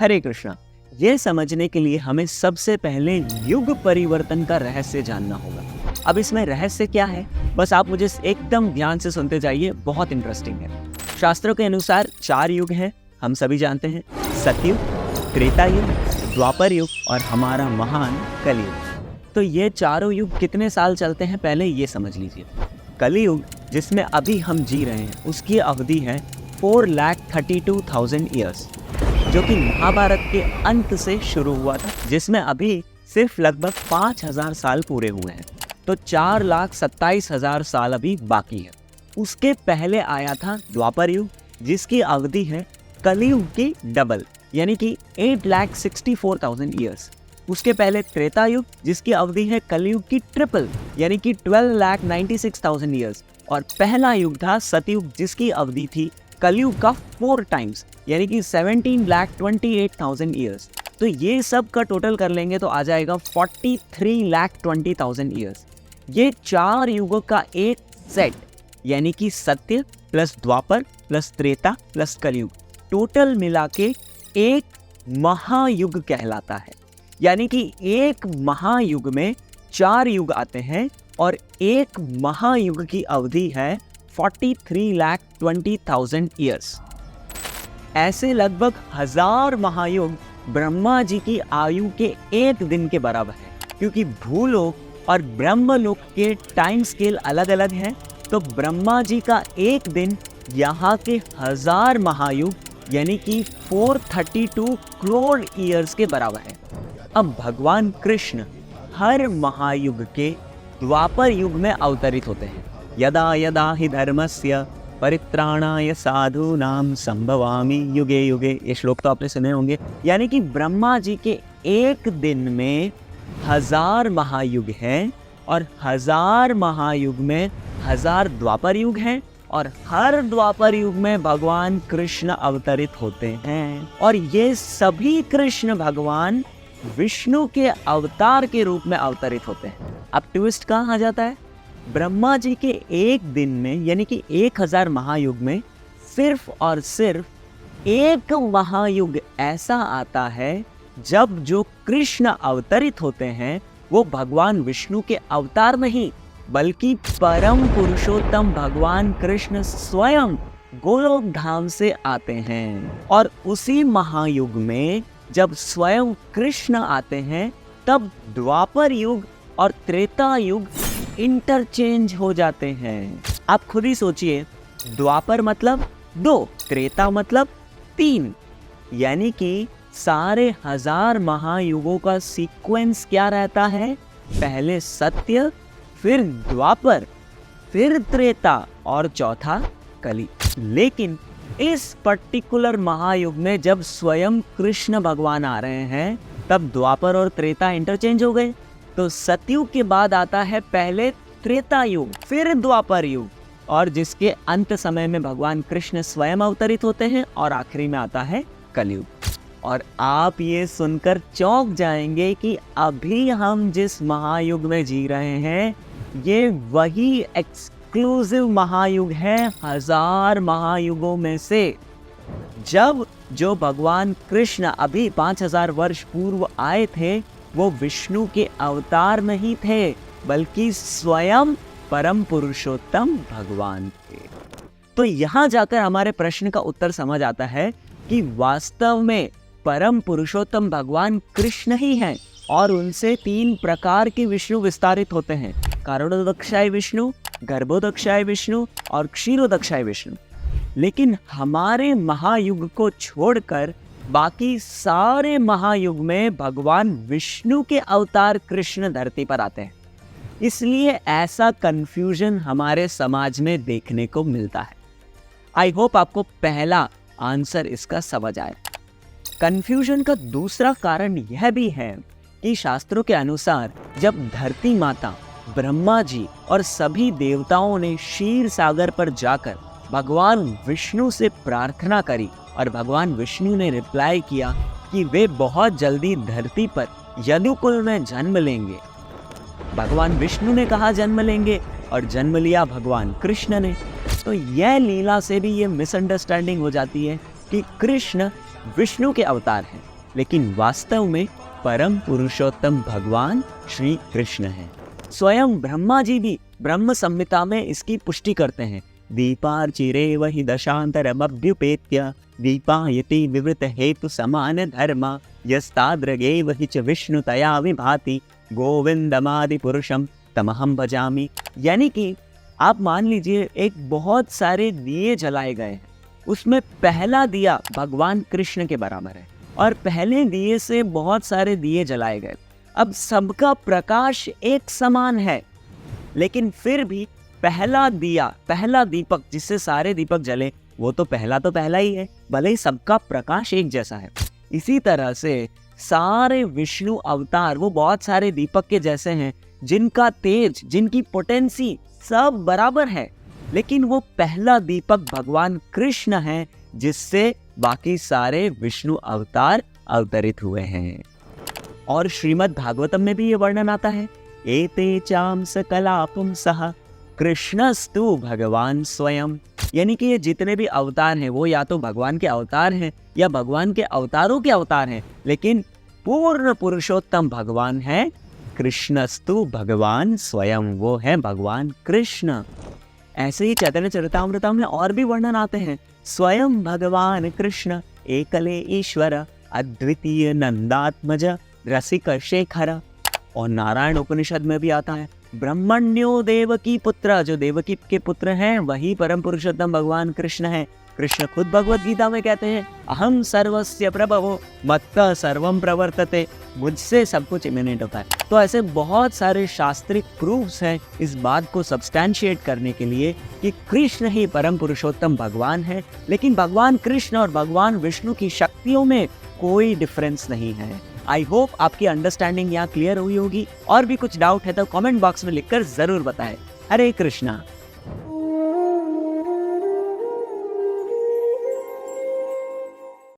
हरे कृष्णा। ये समझने के लिए हमें सबसे पहले युग परिवर्तन का रहस्य जानना होगा। अब इसमें रहस्य क्या है, बस आप मुझे एकदम ध्यान से सुनते जाइए, बहुत इंटरेस्टिंग है। शास्त्रों के अनुसार 4 युग हैं, हम सभी जानते हैं, सतयुग, त्रेता युग, द्वापर युग और हमारा महान कलियुग। तो ये चारों युग कितने साल चलते हैं, पहले ये समझ लीजिए। कलियुग जिसमें अभी हम जी रहे हैं, उसकी अवधि है 4,32,000 ईयर्स, जो कि महाभारत के अंत से शुरू हुआ था, जिसमें अभी सिर्फ लगभग 5,000 साल पूरे हुए हैं। तो 4,27,000 साल अभी बाकी है। उसके पहले आया था द्वापर युग, जिसकी अवधि है कलियुग की डबल, यानी कि 8,64,000 ईयर्स। उसके पहले त्रेता युग, जिसकी अवधि है कलियुग की ट्रिपल, यानी कि 12,96,000 ईयर्स। और पहला युग था सतयुग, जिसकी अवधि थी कलियुग का 4 टाइम्स, यानी कि 17,28,000 ईयर्स। तो ये सब का टोटल कर लेंगे तो आ जाएगा 43,20,000 ईयर्स। ये 4 युगों का एक सेट, यानी कि सत्य प्लस द्वापर प्लस त्रेता प्लस कलियुग, टोटल मिला के एक महायुग कहलाता है। यानी कि एक महायुग में 4 युग आते हैं और एक महायुग की अवधि है 43,20,000 ईयर्स। ऐसे लगभग 1000 महायुग ब्रह्मा जी की आयु के एक दिन के बराबर है। क्योंकि भूलोक और ब्रह्मलोक के टाइम स्केल अलग अलग हैं, तो ब्रह्मा जी का एक दिन यहाँ के 1000 महायुग यानी कि 432 करोड़ ईयर्स के बराबर है। अब भगवान कृष्ण हर महायुग के द्वापर युग में अवतरित होते हैं। यदा यदा हि धर्मस्य परित्राणाय साधूनां संभवामि युगे युगे। ये श्लोक तो आपने सुने होंगे। यानी कि ब्रह्मा जी के एक दिन में 1000 महायुग हैं और 1000 महायुग में 1000 द्वापर युग हैं और हर द्वापर युग में भगवान कृष्ण अवतरित होते हैं। और ये सभी कृष्ण भगवान विष्णु के अवतार के रूप में अवतरित होते हैं। अब ट्विस्ट कहाँ आ जाता है, ब्रह्मा जी के एक दिन में यानी कि 1000 महायुग में सिर्फ और सिर्फ एक महायुग ऐसा आता है जब जो कृष्ण अवतरित होते हैं वो भगवान विष्णु के अवतार नहीं, बल्कि परम पुरुषोत्तम भगवान कृष्ण स्वयं गोलोक धाम से आते हैं। और उसी महायुग में जब स्वयं कृष्ण आते हैं, तब द्वापर युग और त्रेता युग इंटरचेंज हो जाते हैं। आप खुद ही सोचिए, द्वापर मतलब 2, त्रेता मतलब 3, यानी कि सारे 1000 महायुगों का सीक्वेंस क्या रहता है, पहले सत्य, फिर द्वापर, फिर त्रेता और चौथा कली। लेकिन इस पर्टिकुलर महायुग में जब स्वयं कृष्ण भगवान आ रहे हैं, तब द्वापर और त्रेता इंटरचेंज हो गए। तो सतयुग के बाद आता है पहले त्रेता युग, फिर द्वापर युग, और जिसके अंत समय में भगवान कृष्ण स्वयं अवतरित होते हैं, और आखिरी में आता है कलयुग। और आप ये सुनकर चौंक जाएंगे कि अभी हम जिस महायुग में जी रहे हैं, ये वही एक्सक्लूसिव महायुग है 1000 महायुगों में से। जब जो भगवान कृष्ण अभी 5000 वर्ष पूर्व आए थे, वो विष्णु के अवतार नहीं थे, बल्कि स्वयं परम पुरुषोत्तम भगवान थे। तो यहाँ जाकर हमारे प्रश्न का उत्तर समझ आता है कि वास्तव में परम पुरुषोत्तम भगवान कृष्ण ही हैं, और उनसे 3 प्रकार के विष्णु विस्तारित होते हैं, कारणोदक्षाय विष्णु, गर्भोदक्षाय विष्णु और क्षीरोदक्षाय विष्णु। लेकिन हमारे महायुग को छोड़कर बाकी सारे महायुग में भगवान विष्णु के अवतार कृष्ण धरती पर आते हैं। इसलिए ऐसा कंफ्यूजन हमारे समाज में देखने को मिलता है। आई होप आपको पहला आंसर इसका समझ आए। कंफ्यूजन का दूसरा कारण यह भी है कि शास्त्रों के अनुसार जब धरती माता, ब्रह्मा जी और सभी देवताओं ने क्षीर सागर पर जाकर भगवान विष्णु से प्रार्थना करी, और भगवान विष्णु ने रिप्लाई किया कि वे बहुत जल्दी धरती पर यदुकुल में जन्म लेंगे। भगवान विष्णु ने कहा जन्म लेंगे, और जन्म लिया भगवान कृष्ण ने। तो यह लीला से भी ये मिसअंडरस्टैंडिंग हो जाती है कि कृष्ण विष्णु के अवतार हैं, लेकिन वास्तव में परम पुरुषोत्तम भगवान श्री कृष्ण हैं। स्वयं ब्रह्मा जी भी ब्रह्म संहिता में इसकी पुष्टि करते हैं। दीपार्चिरे वही दशांतरमभ्युपेत्य दीपायति विवृत हेतु समान धर्मा यस्ताद्रगे वही च विष्णुतया विभाति गोविंदमादि पुरुषम तमहम भजामि। यानी कि आप मान लीजिए एक बहुत सारे दिए जलाए गए हैं, उसमें पहला दिया भगवान कृष्ण के बराबर है और पहले दिए से बहुत सारे दिए जलाए गए। अब सबका प्रकाश एक समान है, लेकिन फिर भी पहला दिया, पहला दीपक जिससे सारे दीपक जले, वो तो पहला ही है, भले ही सबका प्रकाश एक जैसा है। इसी तरह से सारे विष्णु अवतार वो बहुत सारे दीपक के जैसे हैं, जिनका तेज, जिनकी पोटेंसी सब बराबर है, लेकिन वो पहला दीपक भगवान कृष्ण है जिससे बाकी सारे विष्णु अवतार अवतरित हुए हैं। और श्रीमद् भागवतम में भी ये वर्णन आता है, एते चाम सकला पुंसः कृष्णस्तु भगवान स्वयं। यानी कि ये जितने भी अवतार हैं वो या तो भगवान के अवतार हैं या भगवान के अवतारों के अवतार हैं, लेकिन पूर्ण पुरुषोत्तम भगवान है कृष्णस्तु भगवान स्वयं, वो है भगवान कृष्ण। ऐसे ही चैतन्य चरितामृतम में और भी वर्णन आते हैं, स्वयं भगवान कृष्ण एकले ईश्वर अद्वितीय नंदात्मज रसिक शेखर। और नारायण उपनिषद में भी आता है, ब्रह्मण्यो देवकी पुत्र, जो देवकी के पुत्र हैं वही परम पुरुषोत्तम भगवान कृष्ण है। कृष्ण खुद भगवत गीता में कहते हैं, अहम सर्वस्य प्रभवो मत्तः सर्वम प्रवर्तते, मुझसे सब कुछ इमिनेट होता है। तो ऐसे बहुत सारे शास्त्रिक प्रूफ्स हैं इस बात को सब्सटैंशिएट करने के लिए कि कृष्ण ही परम पुरुषोत्तम भगवान है, लेकिन भगवान कृष्ण और भगवान विष्णु की शक्तियों में कोई डिफरेंस नहीं है। आई होप आपकी अंडरस्टैंडिंग यहाँ क्लियर हुई होगी। और भी कुछ डाउट है तो कमेंट बॉक्स में लिखकर जरूर बताएं। हरे कृष्णा।